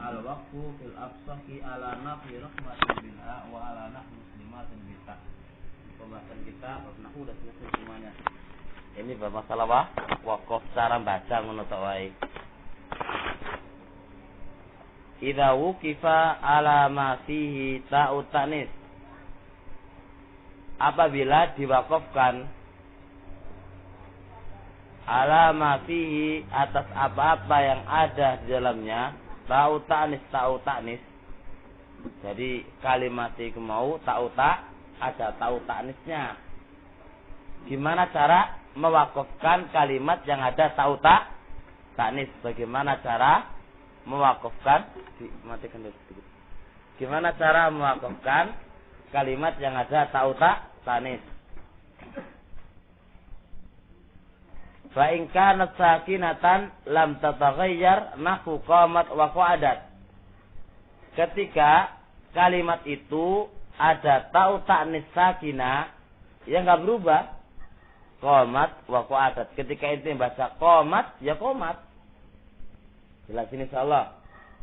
al-waqfu fil afsahi ala nafi rahmatin bil a wa ala nahnu muslimatin bil ta. Pembahasan kita bab nahwu sudah selesai semuanya. Ini bab masalah waqaf cara baca ngono tok wae. Idza wuqifa ala ma fihi ta'u tanis. Apabila diwakafkan ala ma fihi atas apa-apa yang ada di dalamnya ta'u ta'nis. Jadi kalimat itu mau ta'u ada ta'u ta'nisnya. Gimana cara mewakafkan kalimat yang ada ta'u ta'nis? Bagaimana cara mewakafkan? Matikan dulu sedikit. Gimana cara mewakafkan kalimat yang ada ta'u ta'nis? Fa in kanat sakinatan lam tataghayyar nahwu qamat wa qa'adat. Ketika kalimat itu ada ta'u ta'nis sakinah yang enggak berubah, qamat wa qa'adat. Ketika itu baca qamat ya qamat. Jelas ini insyaallah.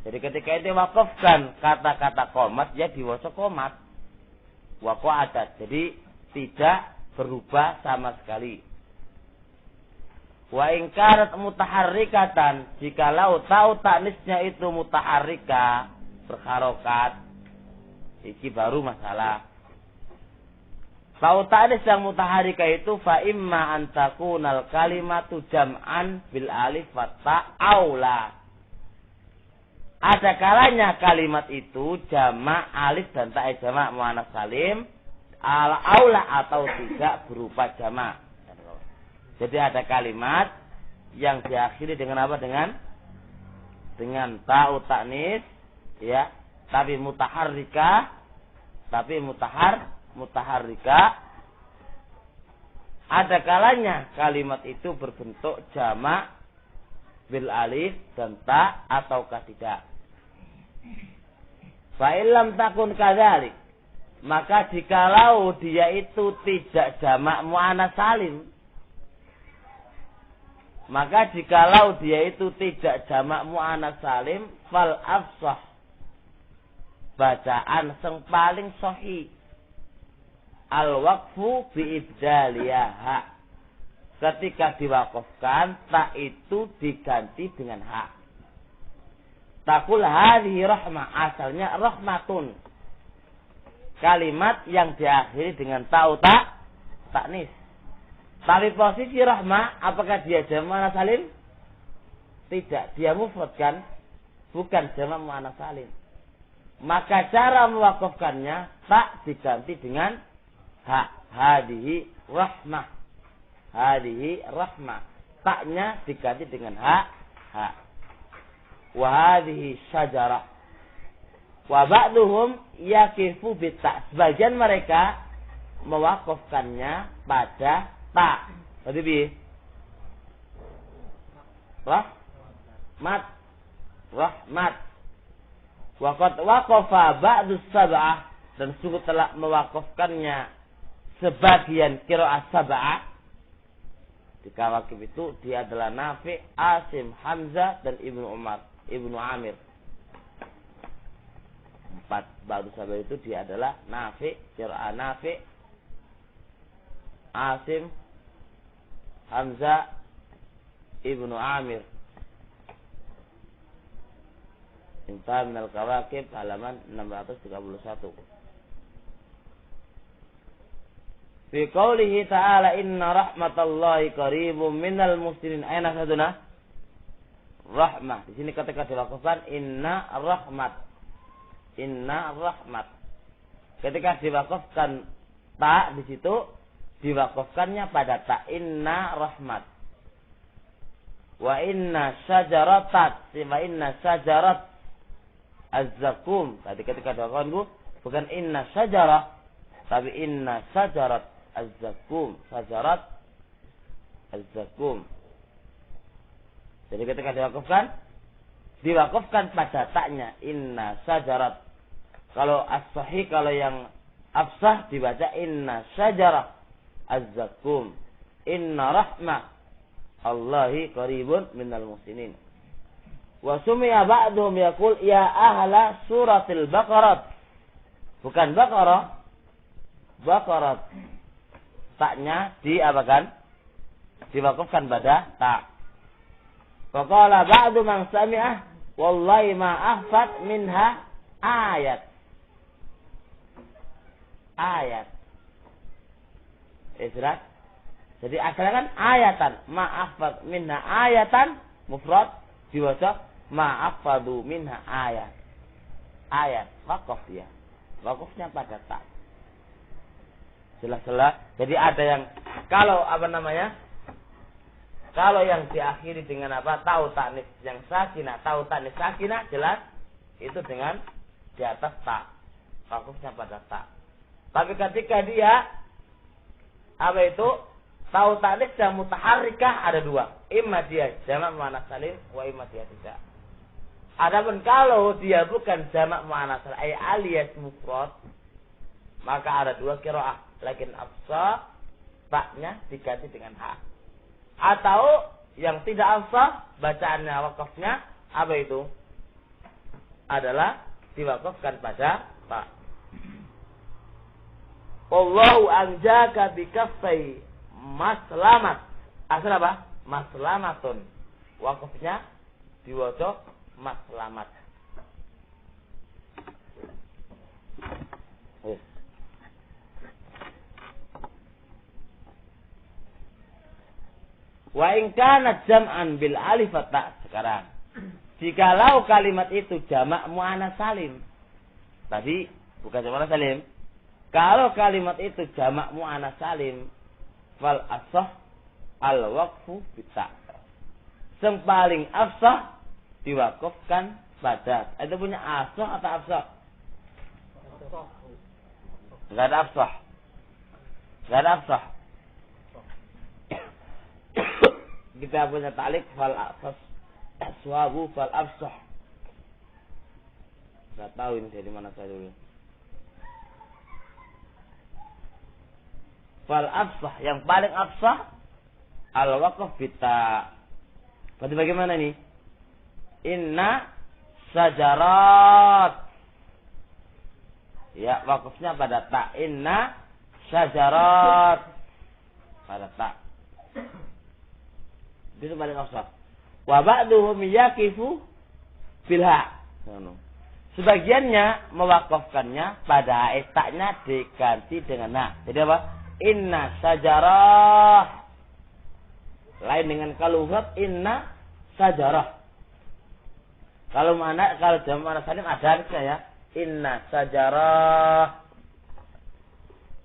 Jadi ketika itu wakafkan kata-kata qamat ya diwaca qamat wa qa'adat. Jadi tidak berubah sama sekali. Wa in kanat mutaharrikatan, jikalau ta'u ta'nisnya itu mutaharrika, berharokat, iki baru masalah. Ta'u ta'nis yang mutaharrika itu fa imma an takunal kalimatu jam'an bil alif wa ta' aula. Ada kalanya kalimat itu jamak alif dan ta' jamak muannats salim, ala aula atau tidak berupa jamak. Jadi ada kalimat yang diakhiri dengan apa? Dengan ta'u ta'nis, ya, tapi mutaharrika, mutaharrika. Ada kalanya kalimat itu berbentuk jamak bil alif dan ta ataukah tidak. Fa illam takun kadzalik, maka jikalau dia itu tidak jamak muannats salim, maka jikalau dia itu tidak jamak muannats salim, fal afsah, bacaan yang paling sahih al waqfu bi ibdaliha. Ketika diwakafkan ta itu diganti dengan ha. Taqul hadhihi rahmah, asalnya rahmatun. Kalimat yang diakhiri dengan ta'u ta'nis. Tapi posisi rahmah, apakah dia jamak muannats salim? Tidak, dia mufrad kan? Bukan jamak muannats salim. Maka cara mewakafkannya tak diganti dengan ha. Hadihi rahmah. Hadihi rahmah. Taknya diganti dengan ha. Wa hadihi syajarah. Wa ba'duhum yakifu bita'. Sebagian mereka mewakafkannya pada ta. Tadi bi. Rahmat. Wa qad waqafa ba'du sab'ah, dan sungguh telah mewakafkannya sebagian qiraat sab'ah. Di kawakib itu dia adalah Nafi', Asim, Hamzah dan Ibnu Amir. 4 ba'du sab'ah itu dia adalah Nafi', qiraat Nafi', Asim, Hamzah, Ibnu Amir. Intah minal kawakib, halaman 631. Fi qawlihi ta'ala inna rahmatallahi qaribum minal muslimin. Aina saduna? Rahmah. Di sini ketika diwakafkan inna rahmat. Ketika diwakafkan ta di situ, diwakafkannya pada ta, inna rahmat. Wa inna syajarat az-zakum. Tadi ketika diwakafkan bukan inna syajarah, tapi inna syajarat az-zakum. Syajarat az-zakum. Jadi ketika diwakafkan pada taknya inna syajarat. Kalau as-sahih, kalau yang afsah dibaca inna syajarah az-zakum. Inna rahmah Allahi qaribun minal muhsinin. Wa sumiya ba'dhum yaqul ya ahla suratil Baqarah. Bukan Baqarah. Baqarah. Taknya diapakan? Diwakafkan pada tak. Wa qala ba'du man sami'ah wallahi ma ahfad minha ayat. Ayat. Jelas? Jadi asalnya kan ayatan, ma'afad minha ayatan mufrad diwaca ma'afadu minha ayat. Ayat, wakaf ya. Wakafnya pada tak. Jelas-jelas. Jadi ada yang kalau kalau yang diakhiri dengan apa? Tahu taknis yang sakinah, tahu taknis sakinah jelas itu dengan di atas tak. Wakafnya pada tak. Tapi ketika dia apa itu? Tahu taknis yang mutaharrikah ada dua. Imma dia jamak muannas salim wa imma dia tidak. Adapun kalau dia bukan jamak muannas salim alias mufrad, maka ada dua qiraah. Lakin afsah taknya diganti dengan ha. Atau yang tidak afsah bacaannya wakafnya apa itu? Adalah diwakafkan pada ta. Allahu anjaka bikaffai maslamat. Asal apa? Maslamatun. Wakafnya diwaca maslamat. Wa in kana jam'an bil alif ta. Sekarang jikalau kalimat itu jamak muannas salim. Tadi bukan jamak muannas salim. Kalau kalimat itu jamak muannas salim, fal asah al waqfu bita. Yang paling afsah diwakafkan pada. Itu punya asah atau afsah? Enggak ada afsah. Enggak ada afsah. Kita punya ta'liq fal afsah. Aswabu fal afsah. Enggak tahu ini dari mana saya dulu. Fal afsah, yang paling afsah al waqf bita. Berarti bagaimana nih? Inna sajarat. Ya, waqfnya pada ta. Inna sajarat pada ta. Itu paling afsah. Wa ba'duhum yaqifu bil ha. Sebagiannya mewakafkannya pada taknya diganti dengan na. Jadi apa? Inna sajarah. Lain dengan kalau huruf inna sajarah. Kalau jamak muannas salim ada harusnya ya. Inna sajarah.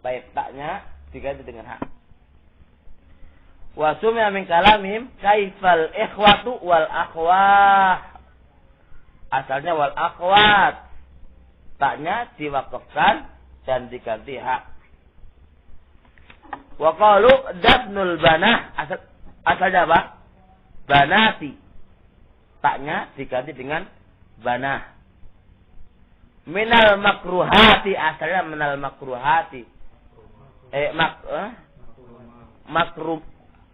Baik taknya diganti dengan ha. Wa sumya min kalamim kaifal ikhwatu wal akhwah. Asalnya wal akhwat. Taknya diwakafkan dan diganti ha. Wa qalu dabnul banah. Asalnya apa? Banati. Taknya diganti dengan banah. Minal makruhati. Asalnya minal makruhati.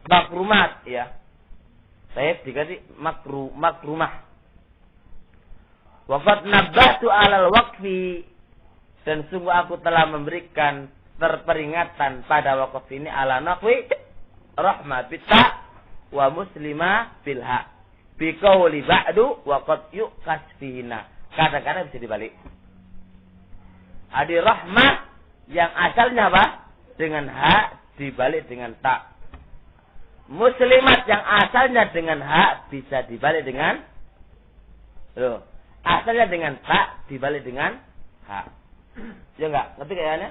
Makrumat ya. Saya diganti makrumah. Wa qad nabbatu 'alal waqfi. Dan sungguh aku telah memberikan peringatan pada wakaf ini ala naqwi rahmah bita wa muslima bil ha bi qauli ba'du wa qad yuqas fihina. Kadang-kadang bisa dibalik. Adi rahmah yang asalnya apa? Dengan ha dibalik dengan ta. Muslimat yang asalnya dengan ha bisa dibalik dengan asalnya dengan ta dibalik dengan ha. Ya enggak? Ngerti kayaknya?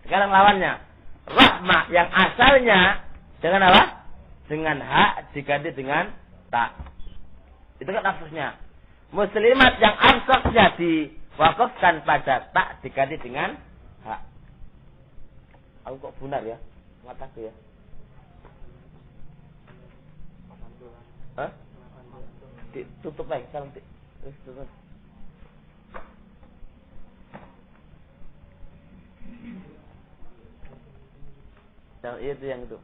Sekarang lawannya. Rahmah yang asalnya dengan apa? Dengan ha diganti dengan ta. Itu kan afsahnya. Muslimat yang afsahnya diwakafkan pada ta diganti dengan ha. Aku kok benar ya? Mataku ya. Hah? Tutup lagi. Sekarang tutup. Itu yang itu.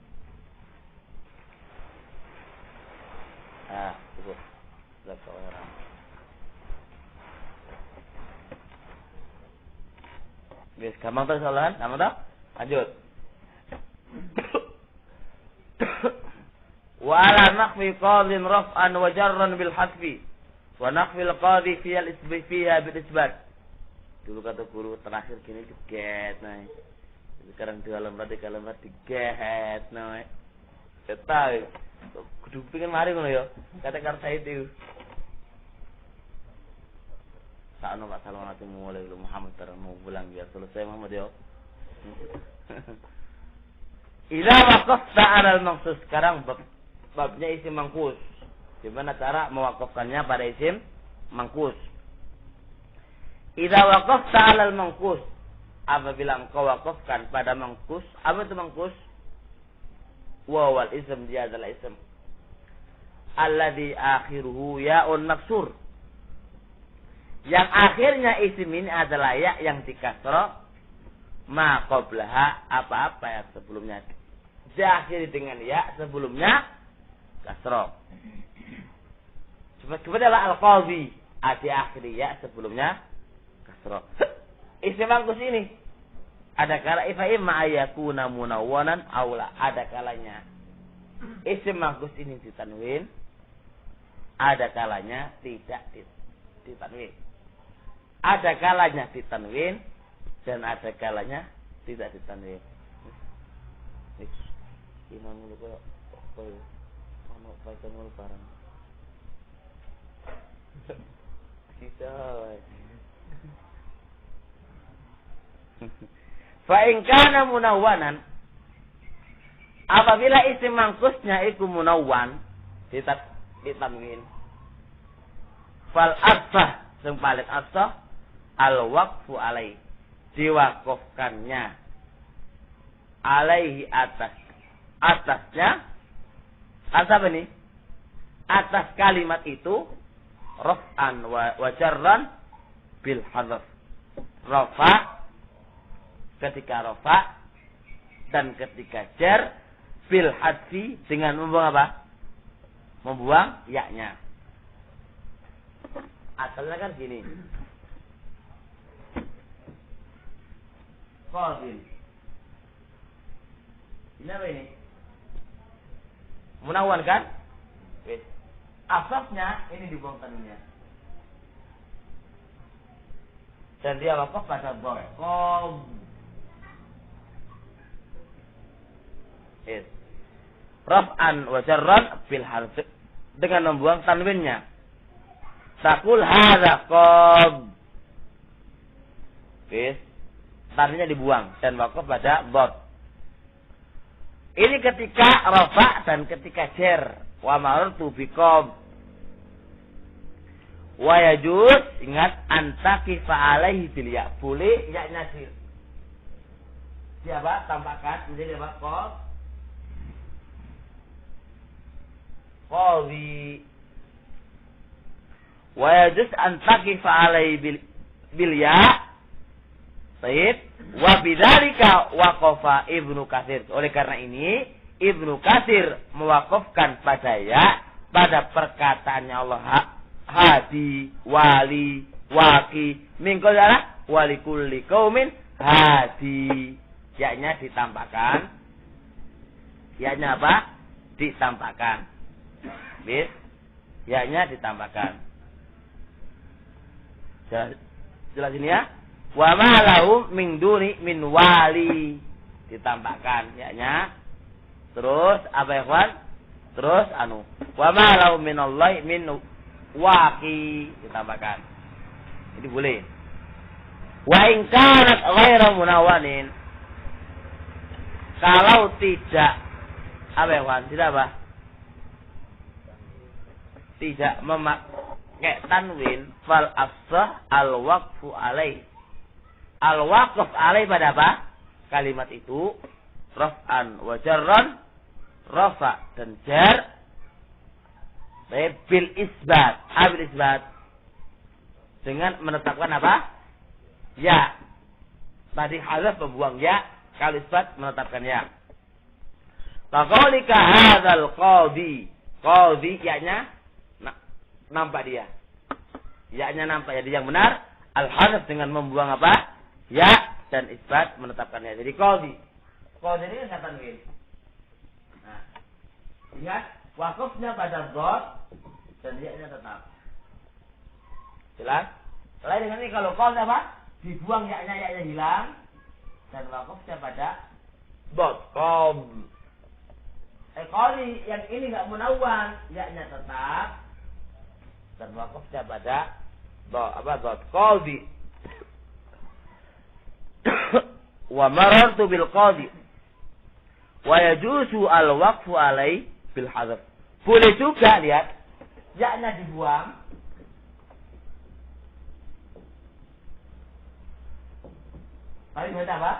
Cukup. orang. Guys, gampang terus soalan, gampang toh? Lanjut. Wa ala naqfi qadhin raf'an wa jarran bil hadfi wa naqfi al qadhi fi al isbi fiha bil isbat. Dulu kata guru terakhir gini diget naik. Sekarang dalam rati diget naik. Ketahui. Kudu pengen mari ngono ya. Kata karsa itu. Sakno Pak Salawatu mulai lu Muhammad mau pulang biar selesai Muhammad ya. Idza waqafta 'ala al-maqsus, sekarang babnya isim mangkus. Gimana cara mewakafkannya pada isim mangkus? Idza waqafta 'ala al-mangkus, apabila engkau wakafkan pada mangkus, apa itu mangkus? Wa wal ism, dia adalah ism alladzi akhiruhu ya'un maksur. Yang akhirnya isim ini adalah ya yang dikasrah, ma qablaha, apa-apa yang sebelumnya diakhiri dengan ya, sebelumnya kasrah. Coba adalah al-qadhi, diakhiri ya, sebelumnya kasrah. Isim mangkus ini ada kala fa imma ayakuna munawwanan aula, ada kalanya isim mangkus ini ditanwin, ada kalanya tidak ditanwin. Ada kalanya ditanwin dan ada kalanya tidak ditanwin. Imam lu kok ono baca mulu barang. Kita. Fa in kana munawwanan, apabila isim mangkusnya itu munawwan ditanwin, fal asbah sing paling asbah al waqfu alaihi, diwakafkannya alaihi atasnya apa nih? Atas kalimat itu raf'an wa jarran bil hadzf. Rafa ketika rafa dan ketika jar bil hadfi dengan membuang apa? Membuang ya-nya. Asalnya kan gini. Qadhin. Ini apa ini? Munawwan kan? Wis. Asasnya ini dibuang tanwinnya. Dan dia wakaf pada dhom. Yes. Raf'an wa jarran bil harf, dengan membuang tanwinnya. Taqul hadza qad. Yes. Tanwinnya dibuang dan wakaf pada dhom. Ini ketika rafa dan ketika jar. Wa marartu biqab. Wa yajuz, ingat, antaqifa alaihi bil ya. Boleh ya nasir. Siapa? Tampakkan menjadi apa? Qaf. Qadhi. Wa yajuz antaqifa alaihi bil ya. Baik, wa bidzalika waqafa Ibnu Katsir. Oleh karena ini Ibnu Katsir mewakafkan pada ya pada perkataannya Allah hadi, wali, waqi, min qala wali kulli qaumin hadi. Ya-nya ditambahkan. Ya-nya apa? Ditambahkan. Bis. Ya-nya ditambahkan. Jelas ini ya? Wa ma lahum min duni min wali, ditambahkan ya-nya. Terus apa ya kawan? Terus wa ma lahum min Allah min waqi, ditambahkan. Ini boleh. Wa in kanat ghairu munawwanin, kalau tidak apa ya kawan? Tidak apa? Tidak memakai tanwin, fal afsah al waqfu alaih. Al-waqf alaih pada apa? Kalimat itu raf'an wa jarran, rafa dan jar, bil isbat. Bil isbat dengan menetapkan apa? Ya. Tadi hazaf membuang ya, kalau isbat menetapkan ya. Faqaulika hadzal qadhi. Qadhi ya-nya nampak dia. Ya-nya nampak. Jadi yang benar al-hadzf dengan membuang apa? Ya dan isbat menetapkannya. Jadi qadhi. Qadhi ini kata begini. Nah, lihat wakafnya pada dhad dan ya-nya tetap. Jelas? Selain dengan ini kalau qadhi apa? Dibuang ya-nya hilang dan wakafnya pada dhad. Qadhi yang ini enggak munawwan, ya-nya tetap dan wakafnya pada dhad. Qadhi. Wa marartu bil qadhi wa yajuzu al waqfu alai bil hadzf. Boleh juga lihat ya-nya dibuang. Tapi baca apa?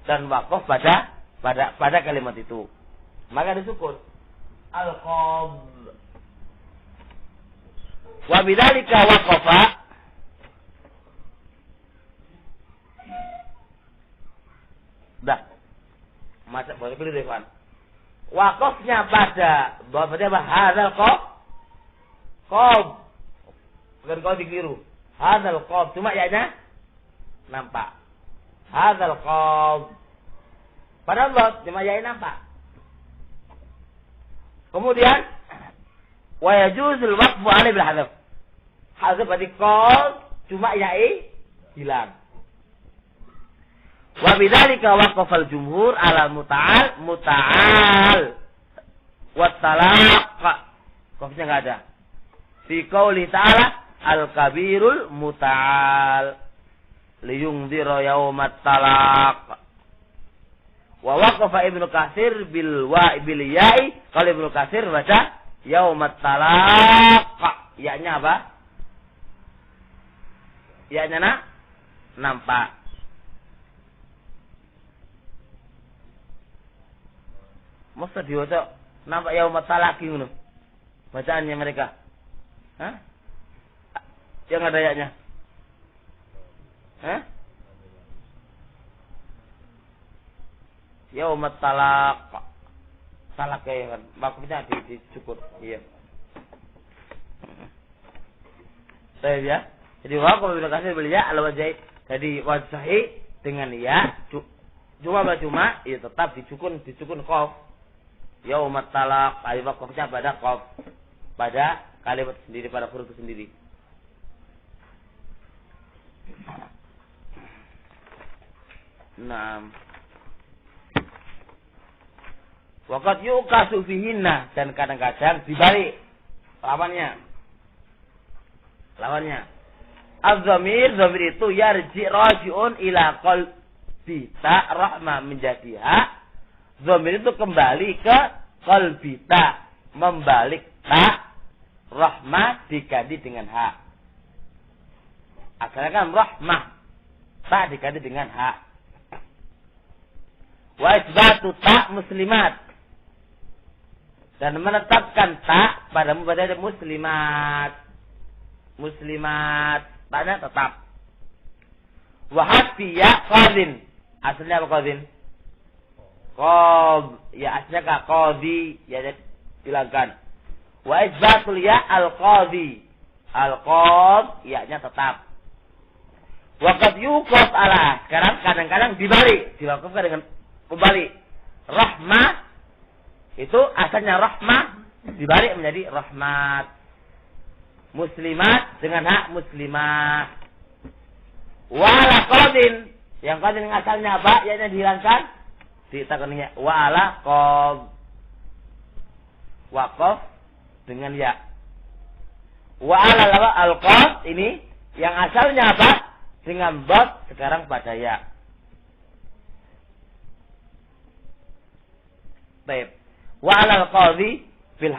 Dan waqaf pada kalimat itu. Maka disukun al qadh. Wa bidzalika waqafa dah. Masa boleh keliru Ikhwan. Wakafnya pada bahwa apa? Hadzal qadh. Bukan qadh keliru. Hadzal qadh cuma ya-nya nampak. Hadzal qadh. Pada dhad cuma ya-nya nampak. Kemudian wa yajuzul waqfu alaihi bil hadzf. Hadzf berarti qadh cuma ya-nya hilang. Wa bidzalika waqafal jumhur ala muta'al wa talaq. Qafnya enggak ada. Fi qouli ta'ala al-kabirul muta'al liyungdhira yaumat talaq. Wa waqafa Ibnu Katsir bil ya'i. Kalau Ibnu Katsir baca yaumat talaq. Ya-nya apa? Ya-nya nampak. Masa diwaca nampak yaumat talaqi ngono. Bacaannya mereka. Hah? Yang ada ayatnya. Hah? Yaumat talaq. Talaq ya kan. Maksudnya dicukur. Iya. Saya ya. Jadi waqaf Ibnu Katsir bil ya al-wajhi. Jadi wajhi dengan ya cuma ya tetap dicukun qaf. Yaumat talaq, ayat wakafnya pada qaf, pada kalimat sendiri, pada huruf sendiri. Naam. Waqad yuqasu fihinna, dan kadang-kadang dibalik lawannya. Az-dhamir, dhamir itu raji'un ila qalbi ta rahmah menjadi ha. Dhamir itu kembali ke qalbi ta, membalik ta, rahmah diganti dengan ha. Asalnya kan rahmah, ta diganti dengan ha. Wa isbatu ta muslimat, dan menetapkan ta pada mubtada muslimat. Taknya tetap. Wa hasbi ya qadhin, asalnya apa qadhin? Ya aslinya ka qadhi, ya hilangkan. Wa isbatul ya al-qadhi. Al-qadh ya-nya tetap. Wa qad yuqaf ala. Sekarang kadang-kadang dibalik, diwakafkan dengan kembali. Rahmah itu asalnya rahmah dibalik menjadi rahmat. Muslimat dengan hak muslimah. Wa ala qadhin. Yang qadhin asalnya apa? Ya-nya dihilangkan. Ditakaninya wa ala qadh. Waqaf dengan ya. Wa ala al-qadh ini yang asalnya apa? Dengan dhad sekarang pada ya. Baik. Wa ala al-qadhi fil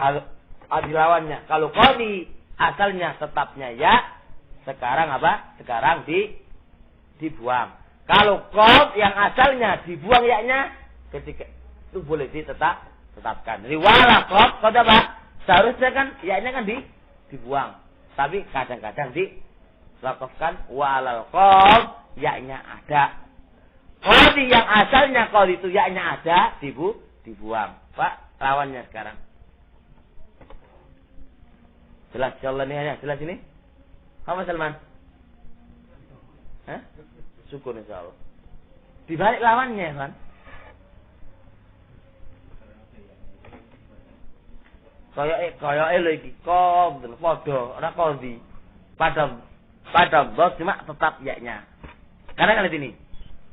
adilawannya. Kalau qadhi asalnya tetapnya ya, sekarang apa? Sekarang dibuang. Kalau qadh yang asalnya dibuang ya-nya, ketika itu boleh ditetapkan. Jadi wala qadh apa? Seharusnya kan ya-nya kan dibuang. Tapi kadang-kadang diwakafkan walal qadh, ya-nya ada. Qadhi yang asalnya qadhi itu ya-nya ada, dibuang. Pak, lawannya sekarang. Jelas insyaallah nih hanya jelas ini. Apa Salman? Hah? Syukur insyaallah. Dibalik lawannya kan. Kaya lho iki kok padha ora qadhi. Pada bos cuma tetap ya-nya. Karena kan ini.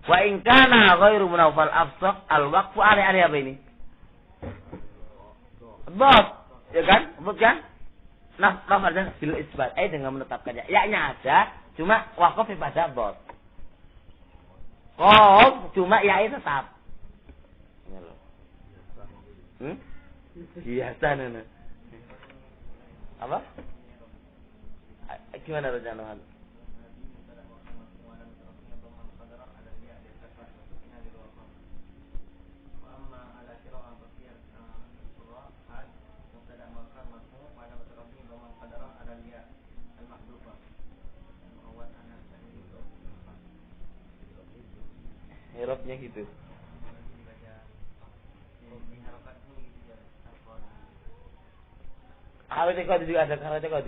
Wa in kana ghairu munawfal afsaq al-waqfu ali apa ini? Bos, ya kan? Bos kan? Nah, lafaznya bil isbat. Dengan menetapkan ya-nya ada, cuma waqaf pada bos. Cuma ya tetap. Biasa nana. Apa? Gimana rencana? Herofnya gitu. Harusnya kau juga ada harusnya kau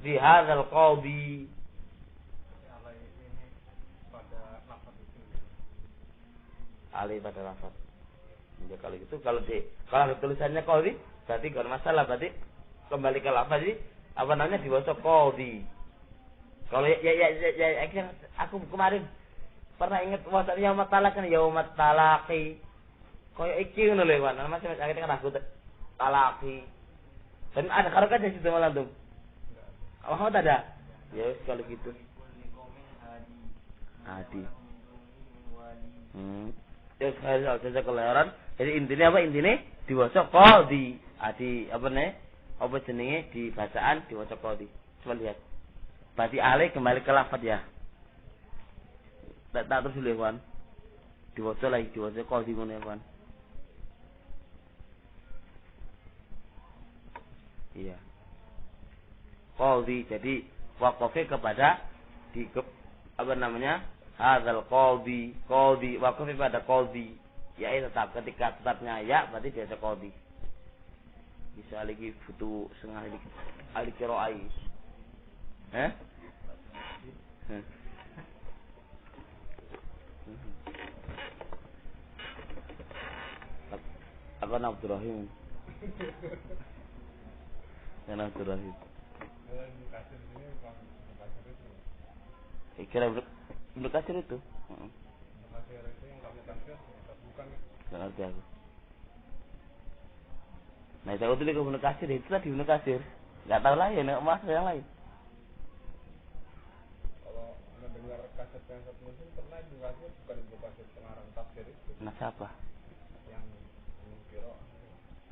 di hadzal qadhi. Ali pada lafaz. Ya kalau gitu kalau ada tulisannya qadhi berarti enggak masalah, berarti kembali ke lafaz ini apa namanya dibaca qadhi. Kalau ya aku kemarin pernah ingat wasat yaumat talaq kan yaumat talaqi. Koyo iki ngono lho kan. Masih akhirnya kan aku talaqi. Dan ada harokatnya situ malam tuh. Muhammad ada? Ya kalau gitu. Adi. Ya saya kelaran. Jadi intinya apa? Intinya diwaca qadhi. Adi apa nih? Apa jenenge di bacaan diwaca qadhi. Coba lihat. Berarti alih kembali ke lafaz ya. Tak terus dulu ya kawan. Diwaca lagi diwaca qadhi ngono ya kawan. Iya. Qadhi jadi waqafnya kepada apa namanya? Hadzal qadhi waqafnya pada qadhi. Ya tetap ketika tetapnya ya berarti dia qadhi. Bisa lagi butuh setengah lagi al-qira'i. Apa Abdul Rahim? Yang Abdul Rahim. Kira Ibnu Katsir itu. Nggak ngerti aku. Nah, saya utuh ke Ibnu Katsir itu tadi Ibnu Katsir. Nggak tahu lah ya, mas yang lain. Kalau mendengar kaset yang satu musim pernah Ibnu Katsir bukan Ibnu Katsir pengarang tafsir itu. Nah siapa? Yang Qiraah.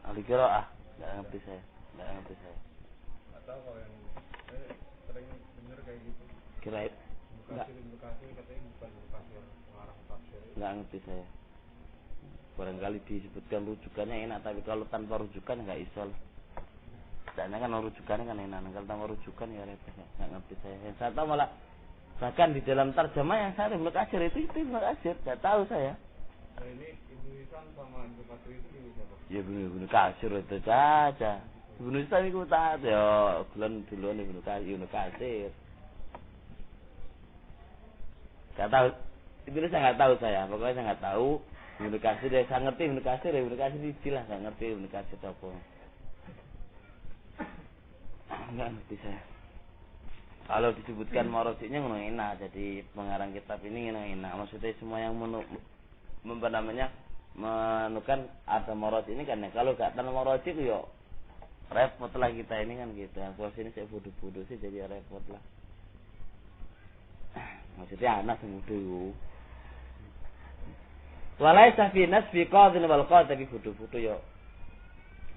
Ahli Qiraah. Nggak ngerti saya. Nggak tahu kalau yang sering dengar kayak gitu. Kira Ibnu Katsir katanya bukan Ibnu Katsir pengarang tafsir itu. Nggak ngerti saya. Barangkali disebutkan rujukannya enak, tapi kalau tanpa rujukan nggak iso. Soalnya kan rujukannya kan enak, kalau tanpa rujukan ya repot. Nggak ngerti saya. Yang saya tahu malah bahkan di dalam terjemah yang saya Ibnu Katsir itu Ibnu Katsir, nggak tahu saya. Nah ini Ibnu Hisam sama Ibnu Katsir itu siapa? Ya Ibnu Katsir itu saja. Ibnu Hisam itu tak ya duluan Ibnu Katsir. Nggak tahu. Itu saya nggak tahu saya. Pokoknya saya nggak tahu. Ibnu Katsir ya saya ngerti Ibnu Katsir istilah saya ngerti Ibnu Katsir apa. Nggak ngerti saya. Kalau disebutkan marojiknya ngono enak, jadi pengarang kitab ini enak. Maksudnya semua yang menukan ada marojik ini kan ya. Kalau nggak tanpa marojik yo repot lah kita ini kan gitu. Aku sini saya bodoh-bodoh sih jadi repot lah. Maksudnya anak semudah. Walaisa fi nasbi qadhin wal qadhi tapi bodoh-bodoh yo.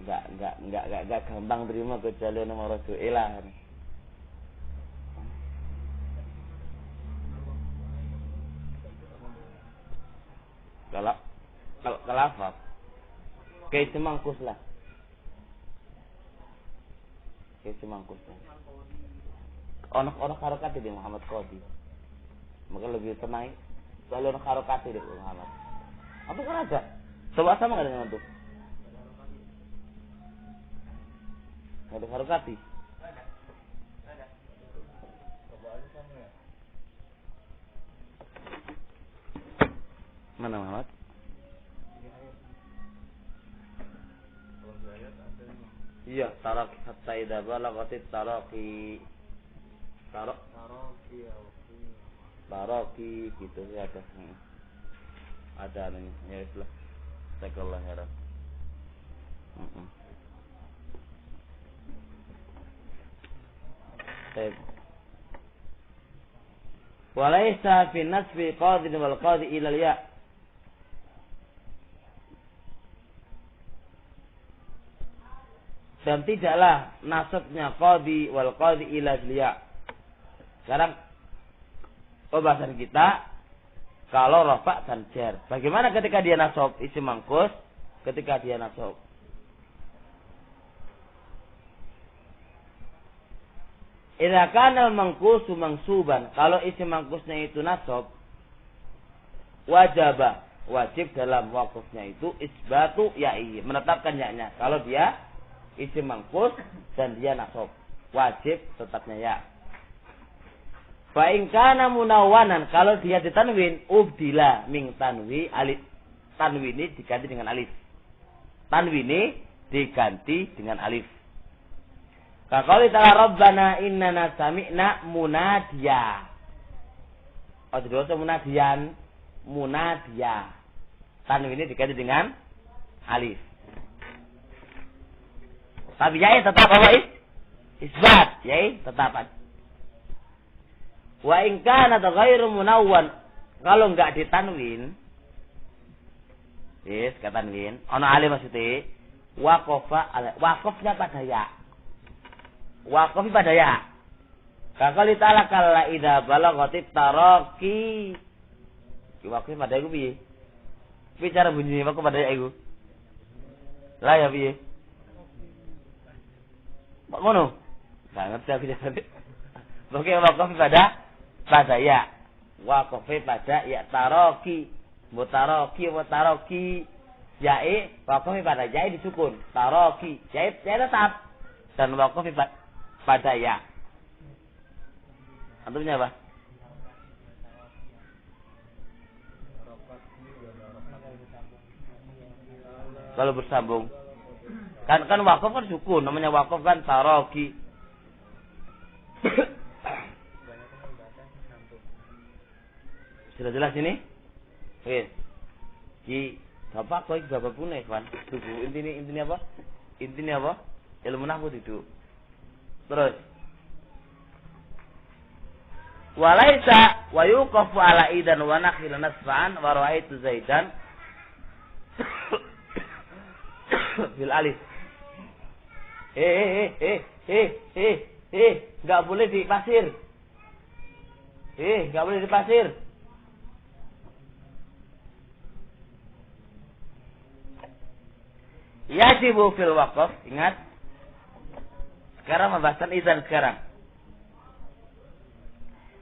Enggak gampang terima kecuali nomor rasul ilah. Kalau lafaz kayak semangkus lah. Ono harokat di Muhammad Qadhi. Maka lebih tenang. Kalau ono harokat di Muhammad. Apa kan ada? Coba sama enggak dengan itu? Huruf harokati. Coba aja sama ya. Mana Muhammad? Kalau di ayat ada yang Iya, taraki hatta idza balagatit taraki. Taroki ya waktu. Taraki gitu ya ada. Ada anunya. Ya itulah. Jazakallah khairan. Baik. Walaysa fi nasbi qadin wal qadi ila ya. Dan tidaklah nasabnya qadi wal qadi ila ya. Sekarang pembahasan kita kalau rafa dan jar. Bagaimana ketika dia nasab isim mangkus? Ketika dia nasab idza kana al-manqusu mansuban, kalau isim mangkusnya itu nasab, wajib dalam waqfnya itu isbatu ya'i, menetapkan ya-nya. Kalau dia isim mangkus dan dia nasab, wajib tetapnya ya. Fa in kana munawwanan, kalau dia ditanwin, ubdila min tanwi alif. Tanwini diganti dengan alif. Tanwini diganti dengan alif. Kaqali ta'ala rabbana innana sami'na munadiya. Oh, jadi munadian, munadiya. Tanwini diganti dengan alif. Tapi ya tetap apa isbat, ya tetap. Wa in kana ghairu munawwan, kalau enggak ditanwin, katanwin, ana alif maksudnya, waqafnya pada ya. Waqaf pada ya. Kaqali ta'ala kalla idza balagatit taraqi. Waqaf pada iku piye? Bicara bunyi waqaf pada ya iku. Lah ya piye? Kok ngono? Enggak ngerti aku jane. Oke, waqaf pada ya. Waqaf pada ya taraqi. Mutaraqi. Yae waqaf pada ya disukun. Taraqi. Ya tetap. Dan waqaf pada ya. Antumnya apa? Kalau bersambung. Kan waqaf kan sukun, namanya waqaf kan taraqi. Sudah jelas ini? Oke. Ki Bapak kok Bapak punya kan? Tunggu intinya apa? Intinya apa? Ilmu nahwu itu. Terus walaisa wa yuqafu ala idan wa nakhil nasfan wa ra'aitu zaidan bil alif. Enggak boleh dipasir. Enggak boleh dipasir. Yajibu fil waqf, ingat. Sekarang pembahasan izan sekarang.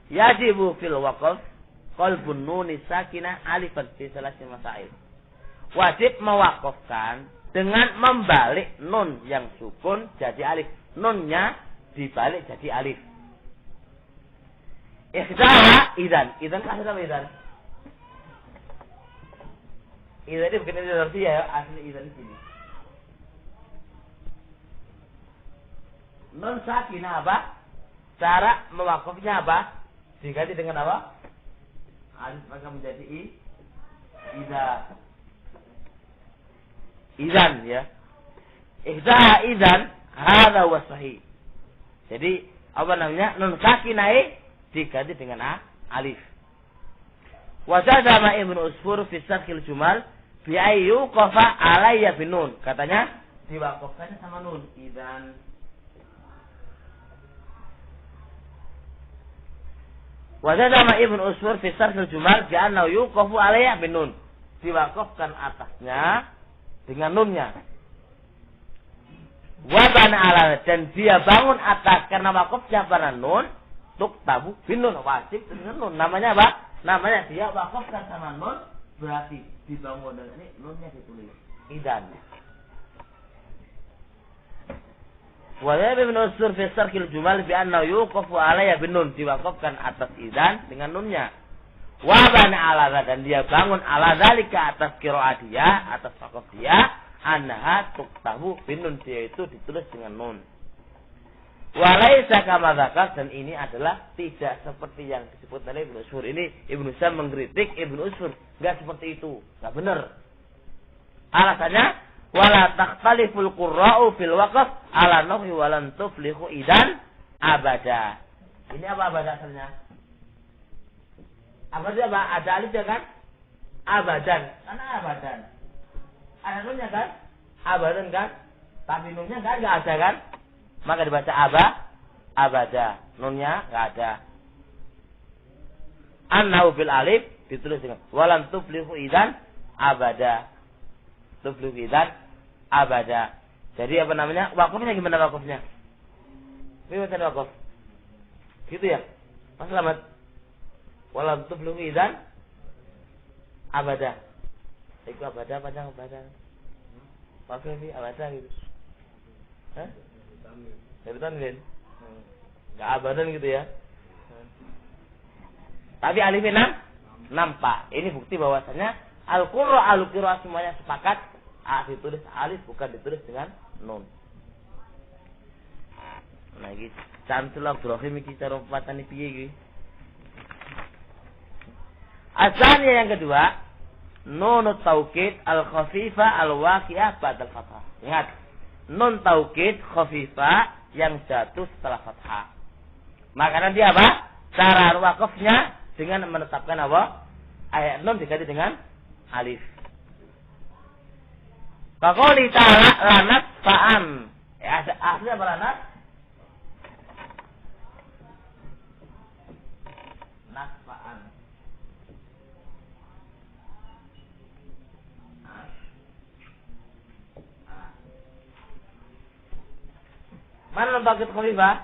Yajibu fil waqf qalbun nun sakinah alifan fi salasi masail. Wajib mewakafkan dengan membalik nun yang sukun jadi alif. Nunnya dibalik jadi alif. Ikhdaha idzan. Idzan asli apa idzan? Idzan itu bukan idzan ya, asli idzan sini. Nun sakinah apa? Cara mewakafnya apa? Diganti dengan apa? Alif maka menjadi idzan ya. Ikhdaha idzan hadza wa sahih. Jadi apa namanya? Nun sakinah diganti dengan alif. Wa jazama Ibnu Usfur fi sarhil jumal bi ayyu qafa alayya bin nun. Katanya diwakafkannya sama nun idzan. Wa jazama Ibnu Usfur fi sarhil jumal bi annahu yuqafu alayya bin nun. Diwakafkan atasnya dengan nunnya. Wa bana ala dan dia bangun atas karena wakafnya pada nun. Tuktabu bin nun, wajib dengan nun. Namanya apa? Namanya dia wakafkan sama nun, berarti dibangun dan ini nunnya ditulis idzan. Wa ya ibn Usur fi sarkil jumal bi anna yuqafu alayya bin nun, diwakafkan atas idzan dengan nunnya. Wa bana ala dan dia bangun ala zalika atas qiraat dia, atas wakaf dia, annaha tuktabu bin nun, dia itu ditulis dengan nun. Wa laisa kama dzakar, dan ini adalah tidak seperti yang disebut oleh Ibnu Usur. Ini Ibnu Sam mengkritik Ibnu Usur, enggak seperti itu, enggak benar. Alasannya wala takhtaliful qurra'u fil waqf ala nahwi walan tuflihu idan abada. Ini apa abada asalnya? Abada apa? Ada alif ya kan? Abadan. Karena abadan. Ada nunnya kan? Abadan kan? Tapi nunnya kan enggak ada kan? Maka dibaca abada. Nunnya enggak ada. Annahu bil alif ditulis dengan walan tuflihu idan abada. Tuflihu idan abada. Jadi apa namanya? Wakafnya gimana wakafnya? Gimana wakaf? Gitu ya? Mas Selamat. Walam tuflihu idan abada. Itu abada panjang abada. Pakai sih abada gitu. Hah? Dari tanwin. Enggak abadan gitu ya. Tapi alifnya nampak. Ini bukti bahwasanya Al-Qurra al-Qira'ah semuanya sepakat ditulis alif bukan ditulis dengan nun. Nah iki Syamsul Ibrahim iki cara patane piye iki? Asalnya yang kedua, nunut taukid al-khafifah al-waqi'ah ba'da al-fathah. Ingat, nun taukid khafifah yang jatuh setelah fathah. Maka nanti apa? Cara wakafnya dengan menetapkan apa? Ayat nun diganti dengan alif. Faqali ta'ala lanat fa'an. Ada aslinya apa lanat? Nasfa'an. Mana nun taukid khafifah?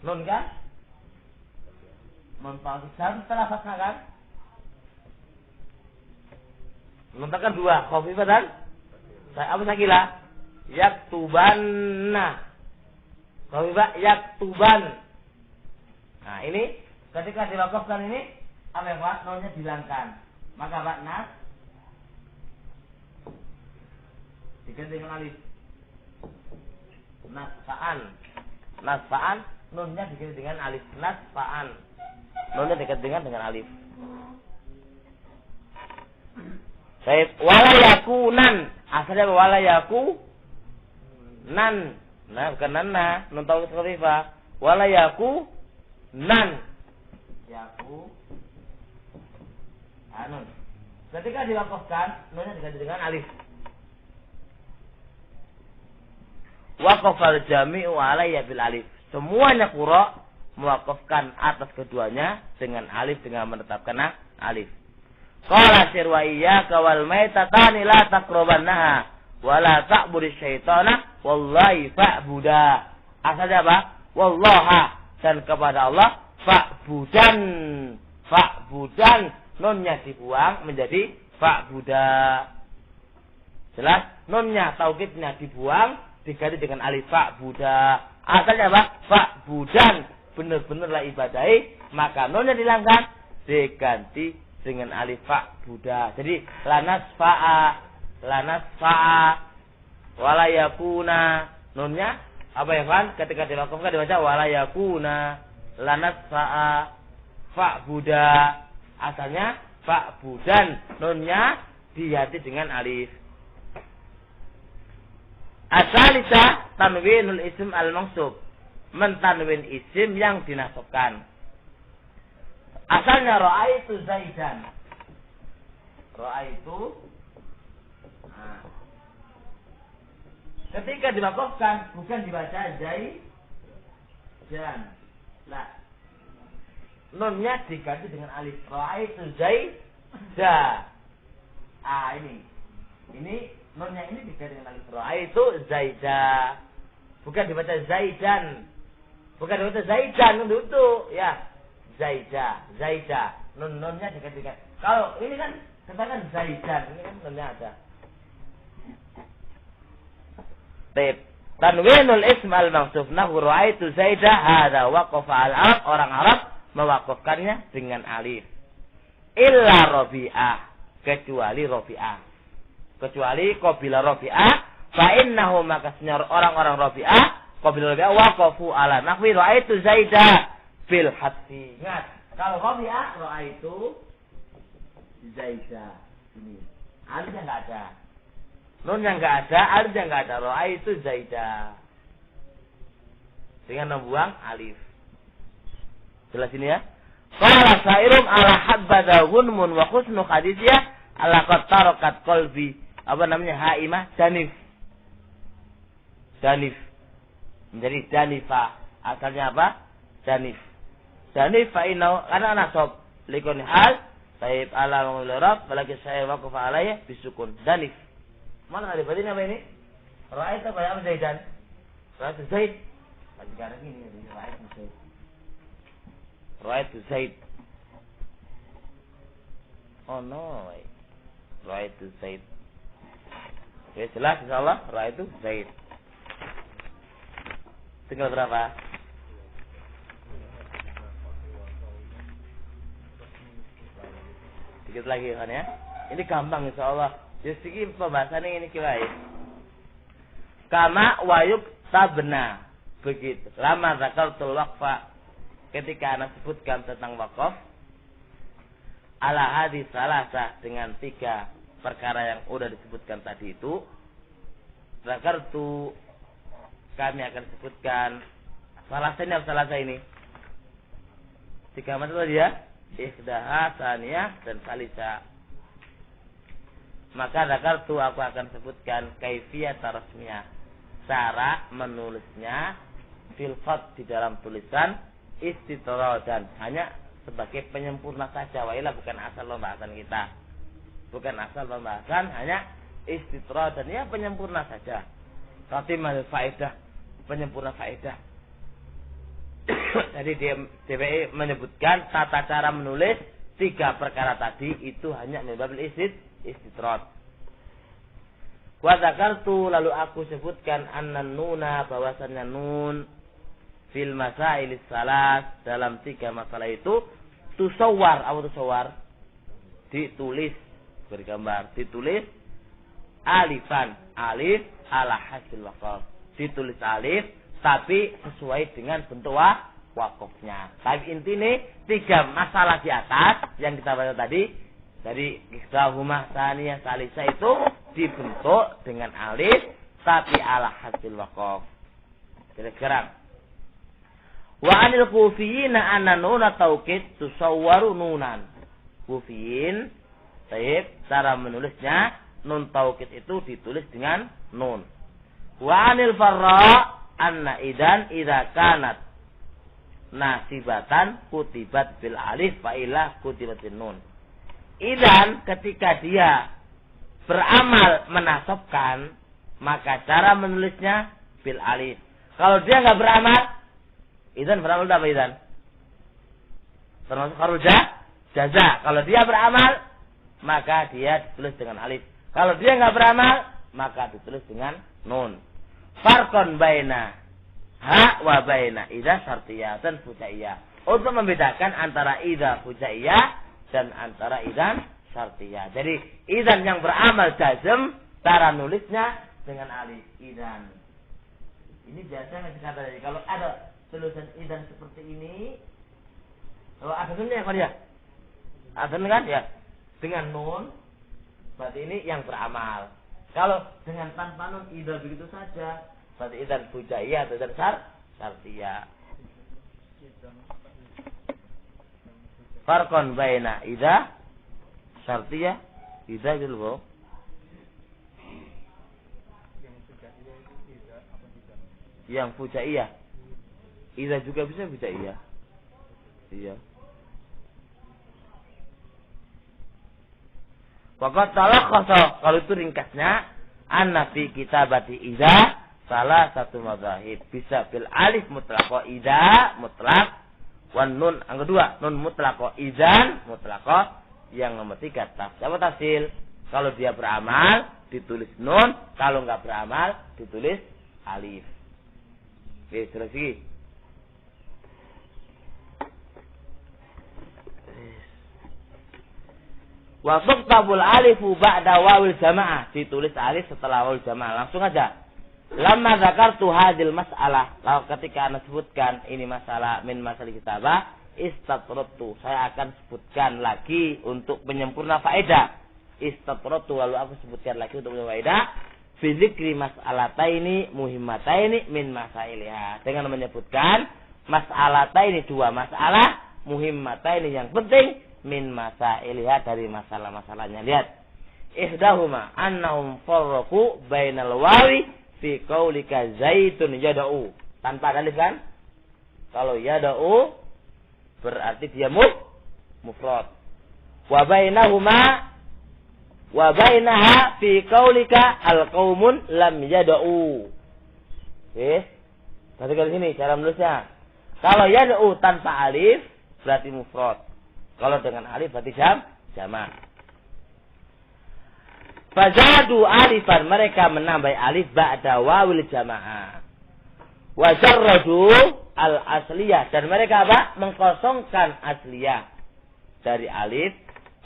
Nun kan? Nun taukid setelah fathah kan? Nun kan dua, khafifah dan apa sakila? Yaktubanna. Khafifah yaktuban. Nah, ini ketika diwakafkan ini apa ya Pak? Nunnya dihilangkan. Maka Pak nas diganti dengan alif. Nasfa'an nunnya diganti dengan alif. Nasfa'an nunnya diganti dengan alif. Baik, wala yakunan asalnya wala yaku nan. Nah bukan nanna, nun taukid khafifah. Wala yaku nan. Yaku nun. Ketika diwakafkan nunnya diganti dengan alif. Waqafal jami'u alayya bil alif. Semuanya qura mewakafkan atas keduanya dengan alif, dengan menetapkan alif. Qala sirwa iyyaka wal maitatani la taqrabannaha wa la ta'budi syaitana wallahi fa'buda. Asalnya apa? Wallaha, dan kepada Allah fa'budan. Fa'budan nunnya dibuang menjadi fa'buda. Jelas? Nunnya taukidnya dibuang diganti dengan alif fa'buda. Asalnya apa? Fa'budan, benar-benarlah ibadahi, maka nunnya dihilangkan diganti dengan alif fa'buda. Jadi lanas fa'a wala yakuna, nunnya apa ya kan? Ketika diwakafkan dibaca wala yakuna lanas fa'a fa'buda. Asalnya fa'budan, nunnya diganti dengan alif. Asalisa tanwinul ism al-mansub, mentanwin isim yang dinasabkan. Asalnya ra'aitu Zaidan. Ra'aitu. Nah. Ketika diwakafkan bukan dibaca Zaidan. Nah. Nunnya diganti dengan alif. Ra'aitu Zaidan. Ini nunnya ini diganti dengan alif. Ra'aitu Zaidan. Bukan dibaca Zaidan. Bukan dibaca Zaidan untuk ya. Zaida. Nunnya digantikan. Kalau ini kan katakan Zaidan, ini kan nunnya ada. Baik. Tanwinul ism al-mansuf nahu ra'aitu Zaidah hadza waqafa al-arab, orang Arab mewakafkannya dengan alif. Illa Rabi'ah, kecuali Rabi'ah. Kecuali qabila Rabi'ah, fa innahu maka orang-orang Rabi'ah, qabila Rabi'ah waqafu ala nahwi ra'aitu Zaidah bil hadfi. Ingat, kalau Rabi'ah ra'aitu Zaidah. Ini alifnya enggak ada. Nunnya enggak ada, alifnya enggak ada. Ra'aitu Zaidah. Dengan membuang alif. Jelas ini ya. Qala sairum ala habbada gunmun wa husnu hadithiyah ala qad tarakat qalbi. Apa namanya? Haimah danif. Danif. Menjadi danifa. Asalnya apa? Danif. Danif fa innahu karena nasab likun hal taib ala mawlil rabb balaki saya waqafa alayya bisukun. Danif. Mana ada batin apa ini? Ra'ait apa ya Zaidan? Ra'ait Zaid. Lagi ada ini Ra'ait Zaid. Ra'aitu Zaid. Oh no. Ra'aitu Zaid. Oke, jelas insyaallah Ra'aitu Zaid. Tinggal berapa? Dikit lagi kan ya. Ini gampang insyaallah. Jadi pembahasannya ini kira-kira. Kama wayuk tabna. Begitu. Lama zakartul waqfa. Ketika anak sebutkan tentang wakaf, ala hadis salasah dengan 3 perkara yang udah disebutkan tadi itu, zakartu kami akan sebutkan salasahnya apa salasah ini? 3 macam tadi ya, ikhdaha, saniyah, dan salisa. Maka zakartu aku akan sebutkan kaifiyat rasmiyah, cara menulisnya fil khat di dalam tulisan. Istitrodan hanya sebagai penyempurna saja, wailah bukan asal pembahasan kita, bukan asal pembahasan, hanya istitrodan ya penyempurna saja. Khatimah faedah, penyempurna faedah. Jadi DPI menyebutkan tata cara menulis 3 perkara tadi itu hanya mebabil istitrod. Wa zakartu lalu aku sebutkan annan nuna bahwasannya nun fil masailis salas dalam 3 masalah itu tusawwar, apa tusawwar? Ditulis, bergambar, ditulis alifan, alif ala hasil waqaf. Ditulis alif tapi sesuai dengan bentuk wakafnya. Tapi intinya 3 masalah di atas yang kita baca tadi dari ihdahuma saniyah salisa itu dibentuk dengan alif tapi ala hasil waqaf. Kira-kira wa anil kufiyina anna nuna taukid tusawwaru nunan. Kufiyin, baik, cara menulisnya nun taukid itu ditulis dengan nun. Wa anil farra anna idan idza kanat nasibatan kutibat bil alif fa ilah kutibat bin nun. Idan ketika dia beramal menasabkan maka cara menulisnya bil alif. Kalau dia enggak beramal, idan beramal apa idan? Termasuk harus jaza. Kalau dia beramal, maka dia ditulis dengan alif. Kalau dia enggak beramal, maka ditulis dengan nun. Farqon baina ha wa baina idza syartiyah dan fujaiyah. Untuk membedakan antara idza fujaiyah dan antara idan syartiyah. Jadi idan yang beramal jazm, cara nulisnya dengan alif idan. Ini biasanya dikata dari kalau ada tulisan idan seperti ini, kalau ada nunnya kan ya? Ada nun kan ya? Dengan nun, berarti ini yang beramal. Kalau dengan tanpa nun idan begitu saja, berarti idan fujaiyah atau idan syartiyah. Farqon baina idza syartiyah, idza gitu loh. Yang fujaiyah. Idza juga bisa fujaiyah. Iya. Faqad talakhasa, kalau itu ringkasnya anna fi kitabati idza salah satu madzhab. Bisa bil alif mutlaqah idza mutlaq wan nun yang kedua nun mutlaqah idzan mutlaqah, yang nomor 3 tafsir. Apa tafsir? Kalau dia beramal ditulis nun, kalau enggak beramal ditulis alif. Oke, terus lagi. Wa tuqtabul alifu ba'da wawil jamaah. Ditulis alif setelah wawil jamaah. Langsung aja. Lamma dzakartu hadil mas'alah. Lalu ketika Anda sebutkan ini masalah min masalah kitabah, istatratu. Saya akan sebutkan lagi untuk penyempurna faedah. Istatratu lalu aku sebutkan lagi untuk penyempurna faedah. Fi dzikri mas'alataini muhimmataini min masailiha. Dengan menyebutkan mas'alataini dua masalah muhimmataini yang penting min masailiha dari masalah-masalahnya. Lihat. Ihdahuma annahum farraqu bainal wawi fi qaulika zaitun yada'u. Tanpa alif kan? Kalau yada'u berarti dia mufrad. Wa bainaha fi qaulika alqaumun lam yada'u. Oke. Perhatikan sini cara menulisnya. Kalau yada'u tanpa alif berarti mufrad. Kalau dengan alif berarti jamak. Fazadu alifan, mereka menambah alif ba'da wawil jamaah. Wa jarradu al asliyah, dan mereka apa? Mengkosongkan asliyah dari alif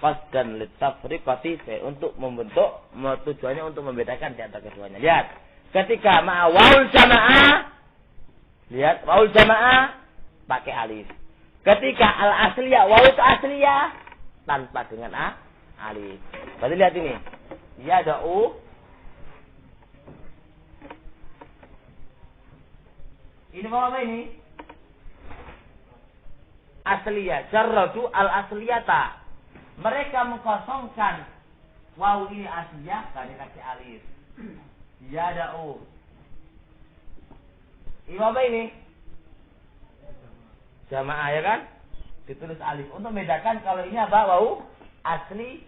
qasdan litafriqati untuk membentuk tujuannya untuk membedakan di antara keduanya. Lihat, ketika ma'a wawil jamaah, lihat wawil jamaah pakai alif. Ketika al asliyah, wawil itu asliyah tanpa dengan alif. Berarti lihat ini. Yada'u. Ini apa ini? Asliyah. Jarradu al-asliyata. Mereka mengkosongkan waw ini asliyah karena kasih alif. Yada'u. Ini apa ini? Jamaah ya kan? Ditulis alif. Untuk membedakan kalau ini apa? Waw asli.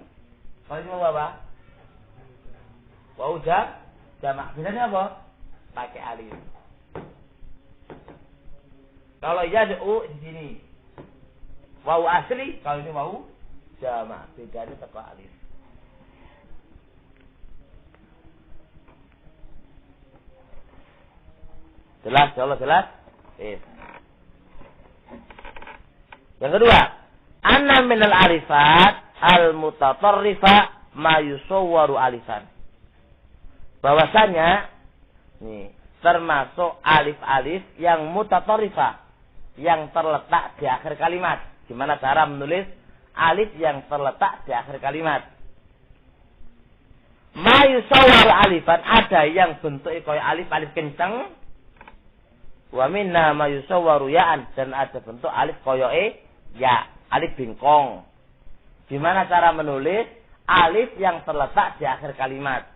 Kalau ini apa? Waw jamak. Bedanya apa? Pakai alif. Kalau yad'u di sini waw asli, kalau ini waw jamak. Bedanya pakai alif. Jelas, Allah jelas? Yang kedua, anna minal arifat al-mutatarrifa ma yusawwaru alifan. Bahwasanya nih termasuk alif-alif yang mutatarrifa, yang terletak di akhir kalimat. Gimana cara menulis alif yang terletak di akhir kalimat? Ma yusawwaru alifan, ada yang bentuknya kayak alif kencang. Wa minna ma yusawwaru ya'an, dan ada bentuk alif kayak ya, alif bingkong. Gimana cara menulis alif yang terletak di akhir kalimat?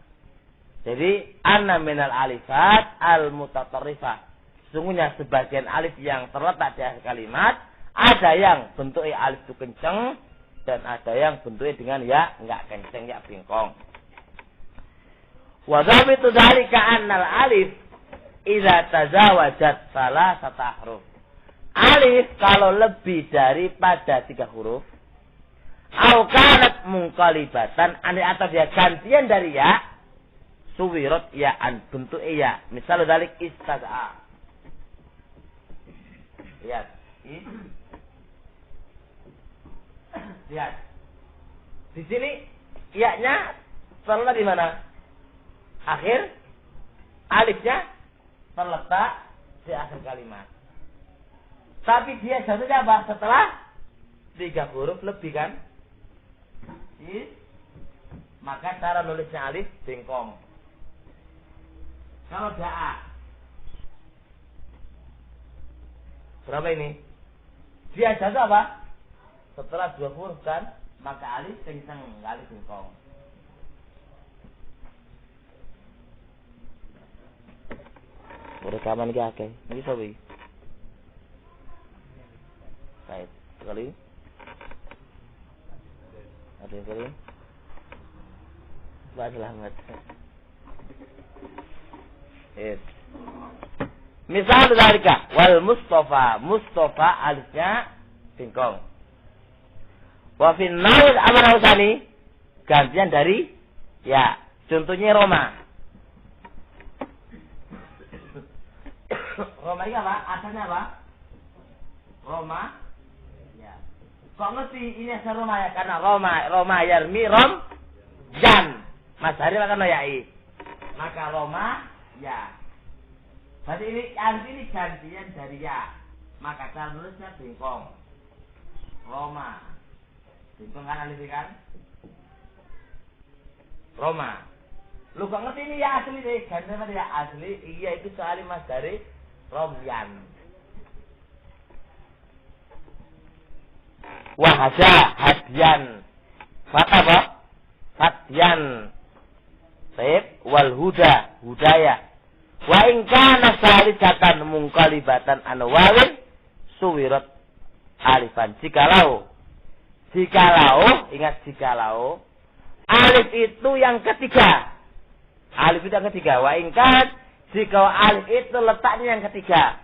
Jadi anna minal alifat al mutatarrifah. Sungguhnya sebagian alif yang terletak di akhir kalimat, ada yang bentuknya alif itu kenceng dan ada yang bentuknya dengan ya enggak kenceng, ya bingkong. Wa dhabitu dzalika annal alif idza tazawajat salasata huruf. Alif kalau lebih daripada 3 huruf, au kanat munqalibatan, atau dia gantian dari ya, suwirat ya'an, bentuk ya. Misal dalik istaza'a. Lihat. Lihat. Di sini ya-nya terletak di mana? Akhir. Alifnya terletak di akhir kalimat. Tapi dia jatuhnya apa? Setelah 3 huruf lebih kan? Maka cara nulisnya alif bengkong. Kalau da'a, berapa ini? Dia jatuh apa? Setelah 2 huruf kan? Maka alif kencang, alif bengkong. Rekaman ki akeh. Iki sapa iki? Baik, sekali. Ada yang kali? Mbak selamat. Misal dalika wal Mustafa alifnya bingkong. Wa fin nail amar usani, gantian dari ya. Contohnya Roma. Roma ini apa? Asalnya apa? Roma. Ya. Kok ngerti ini asal Roma ya? Karena Roma yarmi jan. Mas Hari akan noyai. Maka Roma ya. Berarti ini gantian dari ya. Maka cara nulisnya bengkong. Roma. Bengkong kan alif kan? Roma. Lu kok ngerti ini ya asli deh. Gantian ya asli. Iya itu soal Mas Dari Romyan. Wahada hadian. Maka apa? Hadian. Baik, wal huda, hudaya. Wa in kana salijatan mungkalibatan anwawin suwirat alifan. Jikalau ingat jikalau alif itu yang ketiga. Alif itu yang ketiga. Wa in kan jika alif itu letaknya yang ketiga.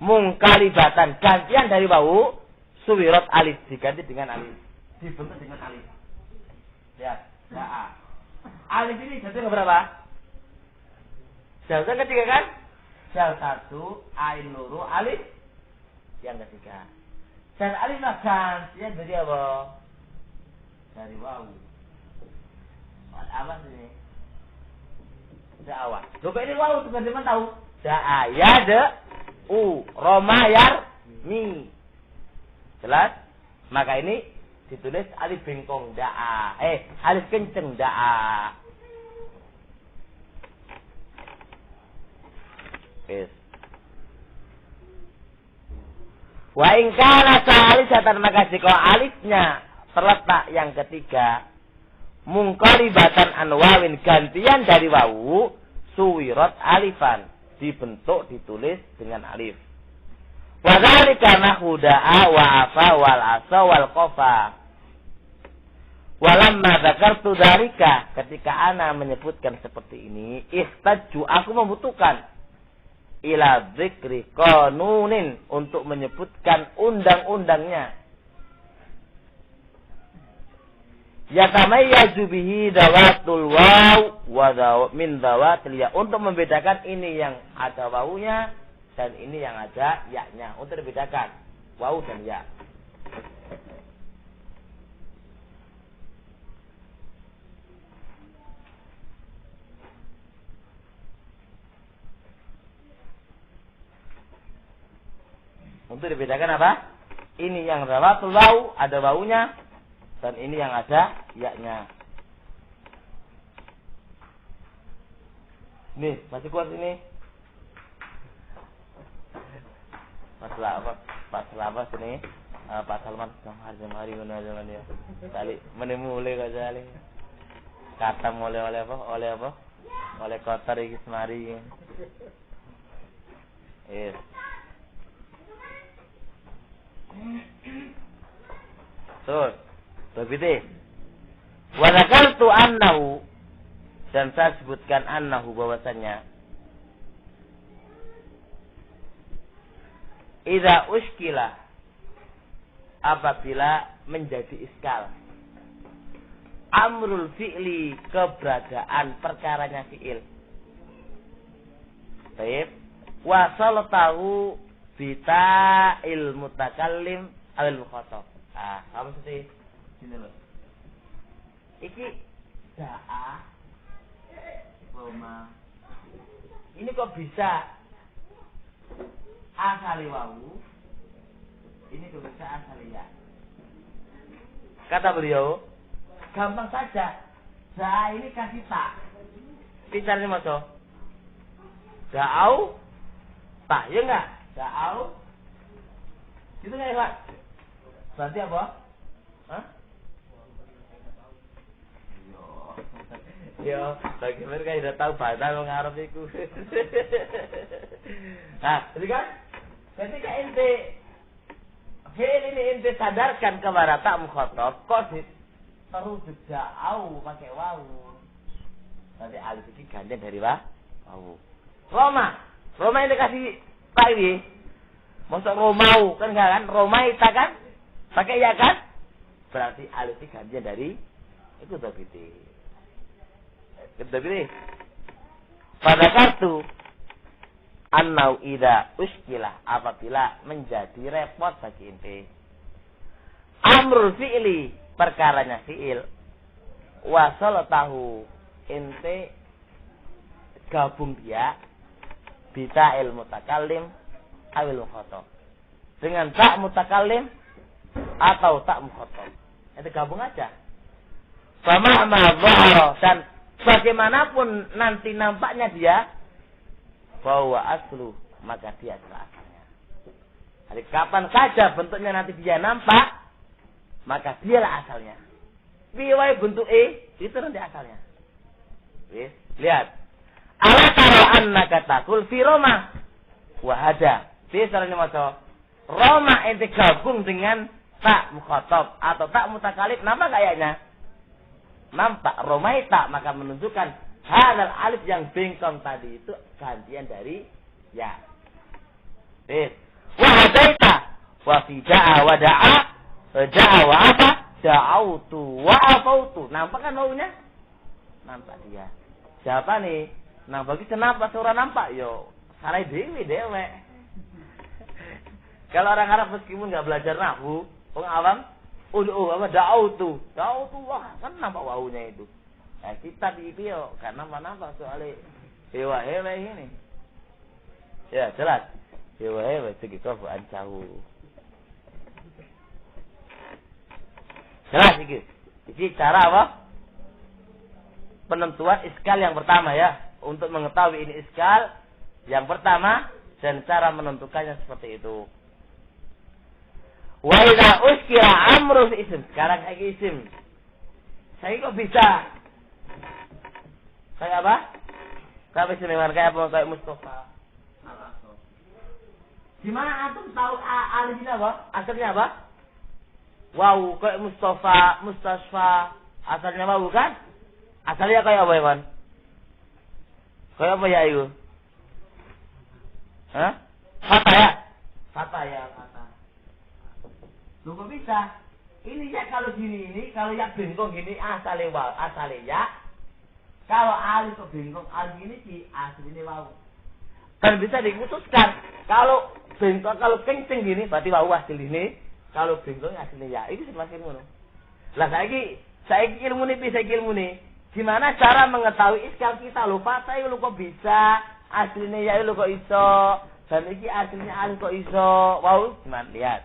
Mungkalibatan gantian dari wawu suwirat alif diganti dengan alif. Dibentuk dengan alif. Ya, ya. Alif ini jatuh berapa? Jauh yang ketiga kan? Jauh satu, ain nuru, alif yang ketiga. Dan alif gantian dari apa? Dari wawu. Apa sini? Da'awah. Loh ini wawu teman-teman tahu? Roma yar mi. Jelas? Maka ini ditulis alif bengkong da'a. Alif kenceng da'a. Yes. Wa in kana salisatan maka jika alifnya terletak yang ketiga mungkaribatan anwawin gantian dari wawu suwirat alifan dibentuk ditulis dengan alif. Wa dzalika nahu da'a wa afa wal asa wal qafa. Walamma dzakartu dzalika ketika ana menyebutkan seperti ini ihtajju aku membutuhkan ila dzikri qanunin untuk menyebutkan undang-undangnya. Yatamayyazu bihi dawatul waw wa min dawatil ya untuk membedakan ini yang ada wawunya dan ini yang ada ya-nya untuk dibedakan waw dan ya. Untuk dibedakan apa? Ini yang dawatul waw ada wawunya dan ini yang ada ya-nya. Nih, masih kuat ini. Masalah apa sini? Pak Salman hari guna dia. Kali menemui kok jali. Kata oleh apa? Oleh kotor iki semari. Yes. Terus begitu. Wa zakartu annahu dan saya sebutkan annahu bahwasanya idza uskila apabila menjadi iskal amrul fi'li keberadaan perkaranya fi'il. Baik. Wa salatahu bita'il mutakallim awil mukhatab. Apa sih? Sini loh. Iki da'a Roma. Ini kok bisa asali wawu? Ini kok bisa asali ya? Kata beliau, gampang saja. Da'a ini kasih tak. Pincarnya maso. Da'au tak, ya enggak? Da'au itu enggak ya, Pak? Berarti apa? Hah? Yo, bagaimana kan udah tahu bahasa lo ngarep iku. Nah, jadi kan ketika ente fi'il ini ente sadarkan kepada tak mukhatab, kok terujuk da'au pakai wawu. Nanti alif ini gantian dari wawu. Roma ini kasih tak ini. Masuk Romau kan enggak kan? Romaita kan? Pakai ya kan? Berarti alif ini gantian dari itu dobiti. Kita pilih pada kartu annau idza uskilah, apabila menjadi repot bagi ente. Amrul fi'li, perkaranya fi'il. Wasal tahu, ente gabung dia bisa ilmu mutakallim awil mukhatab, dengan tak mutakallim atau tak mukhatab. Ente gabung aja. Sama ma dan bagaimanapun nanti nampaknya dia, bahwa aslu, maka dia adalah asalnya. Jadi kapan saja bentuknya nanti dia nampak, maka dialah asalnya. Biwai bentuk itu nanti asalnya. Lihat. Ala taro annaka taqul fi Roma wa hada. Biasanya maca Roma ente gabung dengan tak mukhatab atau tak mutakallim, nampak kayaknya? Nampak Romaita, maka menunjukkan hadal alif yang bengkong tadi itu gantian dari ya. Wa hadaita wa fi da'a wa da'a da'a wa apa? Da'autu wa afautu. Nampak kan maunya? Nampak dia. Siapa nih? Nah, bagi kenapa seorang nampak? Yo, sarai dewe. Kalau orang Arab meskipun nggak belajar nahwu, orang awam, apa da'autu, wah kan nampak wawunya itu. Nah, kita di itu yo, karena nampak soalnya hewa ini. Ya, jelas. Hewa segitu bukan jauh. Jelas sedikit. Ini cara apa? Penentuan iskal yang pertama ya. Untuk mengetahui ini iskal yang pertama dan cara menentukannya seperti itu. Wa idza uskira amru isim. Sekarang lagi isim. Saya kok bisa? Kayak apa? Kayak isim kayak apa? Kayak Mustafa. Gimana antum tahu alifnya apa? Asalnya apa? Wow, kayak Mustafa, Mustasfa. Asalnya wow kan? Asalnya kayak apa, Iwan? Kayak apa ya itu? Hah? Fatah ya. Lu kok bisa? Ini ya kalau gini ini, kalau ya bengkong gini asalnya wow, asalnya ya. Kalau alif kok bengkong, alif ini di aslinya wow. Dan bisa dikhususkan. Kalau bengkong, kalau kenceng gini berarti wow asli ini. Kalau bengkong aslinya ya. Itu semakin ngono. Lah saya ilmu nih. Gimana cara mengetahui iskal kita? Lupa saya lu kok bisa, aslinya ya lu kok iso, dan iki aslinya alif kok iso. Wow, gimana? Lihat.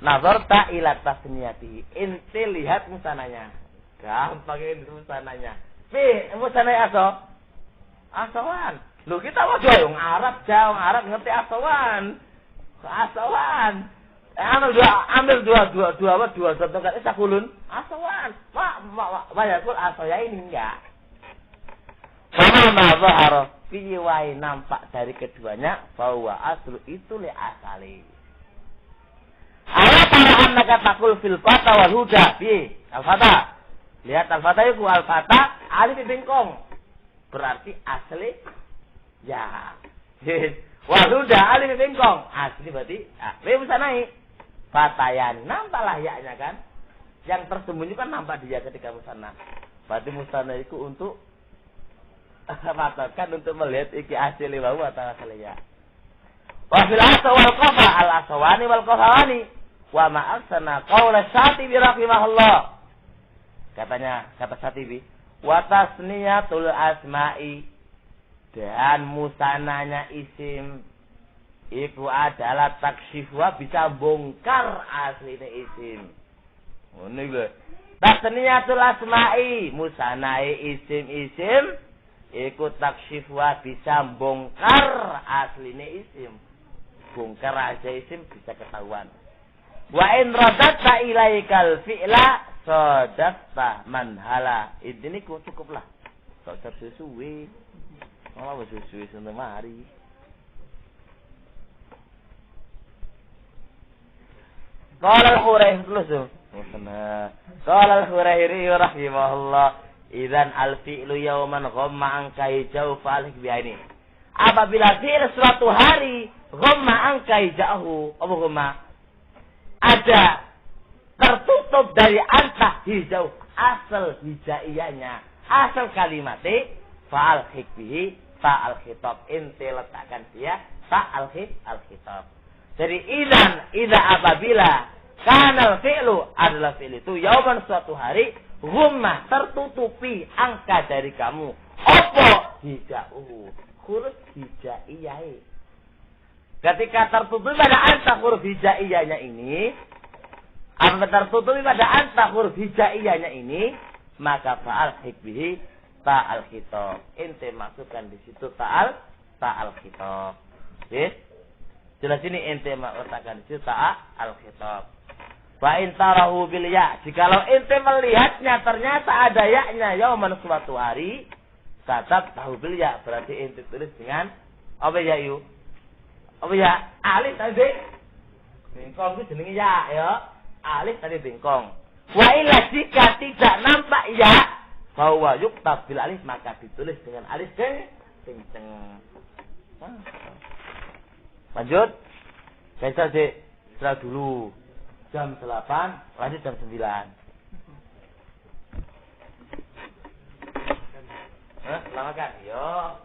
Nazarta ila tasniyati. Ente lihat musananya. Gampang ini musananya. Musananya asawan. Lu kita mau orang Arab ngerti asawan. Ambil dua contohkan sakulun asawan. Banyak pun asaya ini enggak. Sama zahara fi wa nampak dari keduanya bahwa aslu itu li asali. Ala tara annaka taqul fil fata wal huda fi al-fata. Lihat al-fata itu al-fata alif bengkong. Berarti asli ya. Wal huda alif bengkong. Asli berarti bisa naik. Fatayan, nampaklah yaknya kan. Yang tersembunyi kan nampak dia ketika musanna. Berarti musanna itu untuk matakan untuk melihat iki asli wau atau asli ya. Wa fil asa wal qafa al aswani wal qafawani wa ma aksana qaula Syatibi rahimahullah. Kata Syatibi, wa tasniyatul asma'i, dan musananya isim itu adalah taksifwa, bisa bongkar aslinya isim. Ini lho. Tasniyatul asma'i, musanai isim ikut taksifwa, bisa bongkar aslinya isim. Bongkar aja isim bisa ketahuan. Wa in radatta ilaikal fi'la sadaqta manhala. Ini cukuplah. Kok tersusuwi. Malah susuwi senemari. Qala al-Khurairi Qala al-Khurairi rahimahullah, idzan al-fi'lu yawman ghamma anka hijau fa'alik bi'aini. Apabila fi'il suatu hari ghamma anka hijauhu, apa ghamma? Ada tertutup dari anta hijau, asal hijaiyahnya, asal kalimatnya fa'al hikbihi ta al-khitab. Ente letakkan dia ta al-khitab. Jadi idza apabila kanal fi'lu adalah fi'il itu yauman suatu hari ghummah tertutupi angka dari kamu. Apa hijauhu? Huruf hijaiyah. Ketika tertutupi pada anta huruf hijaiyahnya ini, apabila tertutupi pada anta huruf hijaiyahnya ini, maka fa'al hikbihi ta'al khitab. Ente masukkan di situ ta'al khitab. Oke? Jelas ini ente letakkan di situ ta'al khitab. Fa in tarahu bil ya. Jikalau ente melihatnya ternyata ada ya-nya yauman suatu hari, katab tahu bil ya, berarti ente tulis dengan apa ya yu? Apa ya? Alif tadi bengkong itu jenenge ya. Alif tadi bengkong. Wa illa jika tidak nampak ya, bahwa yuktab bil alif maka ditulis dengan alif kenceng. Lanjut. Saya setelah dulu jam 8, lanjut jam 9. Selamat kan? Yo.